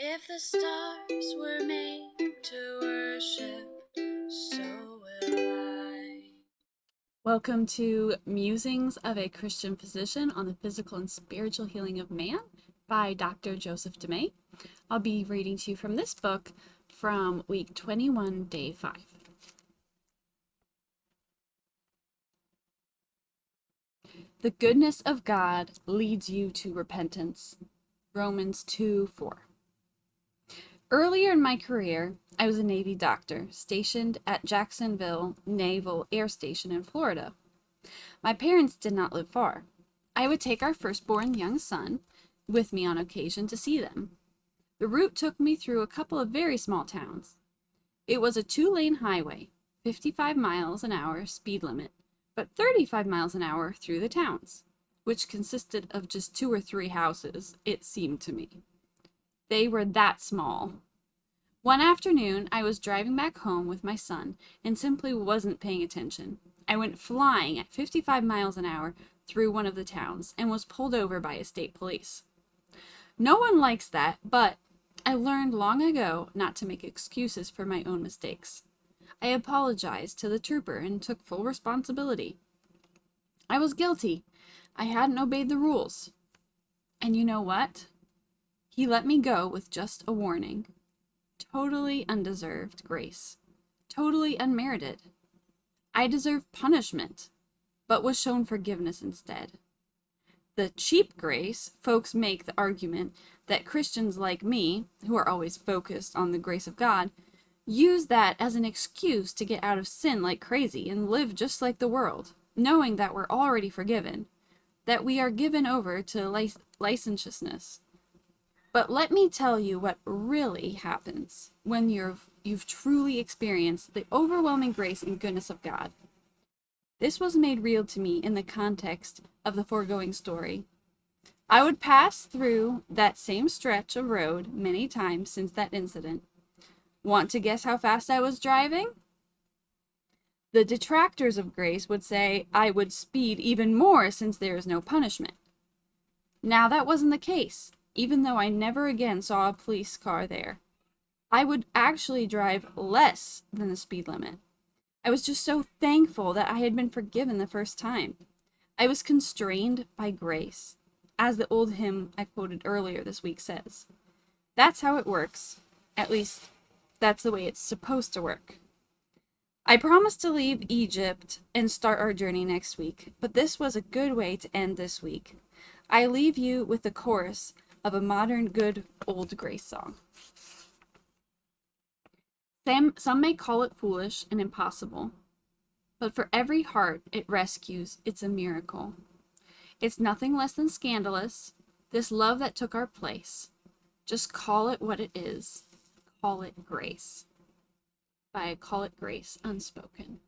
If the stars were made to worship, so will I. Welcome to Musings of a Christian Physician on the Physical and Spiritual Healing of Man by Dr. Joseph DeMay. I'll be reading to you from this book from week 21, day 5. The goodness of God leads you to repentance. Romans 2:4. Earlier in my career, I was a Navy doctor stationed at Jacksonville Naval Air Station in Florida. My parents did not live far. I would take our firstborn young son with me on occasion to see them. The route took me through a couple of very small towns. It was a 2-lane highway, 55 miles an hour speed limit, but 35 miles an hour through the towns, which consisted of just 2 or 3 houses, it seemed to me. They were that small. One afternoon, I was driving back home with my son and simply wasn't paying attention. I went flying at 55 miles an hour through one of the towns and was pulled over by a state police. No one likes that, but I learned long ago not to make excuses for my own mistakes. I apologized to the trooper and took full responsibility. I was guilty. I hadn't obeyed the rules. And you know what? He let me go with just a warning. Totally undeserved grace. Totally unmerited. I deserved punishment, but was shown forgiveness instead. The cheap grace, folks make the argument that Christians like me, who are always focused on the grace of God, use that as an excuse to get out of sin like crazy and live just like the world, knowing that we're already forgiven, that we are given over to licentiousness. But let me tell you what really happens when you've truly experienced the overwhelming grace and goodness of God. This was made real to me in the context of the foregoing story. I would pass through that same stretch of road many times since that incident. Want to guess how fast I was driving? The detractors of grace would say I would speed even more since there is no punishment. Now that wasn't the case, even though I never again saw a police car there. I would actually drive less than the speed limit. I was just so thankful that I had been forgiven the first time. I was constrained by grace, as the old hymn I quoted earlier this week says. That's how it works. At least, that's the way it's supposed to work. I promised to leave Egypt and start our journey next week, but this was a good way to end this week. I leave you with the chorus of a modern good old grace song. Some may call it foolish and impossible, but for every heart it rescues, it's a miracle. It's nothing less than scandalous, this love that took our place. Just call it what it is. Call it grace. By Call It Grace Unspoken.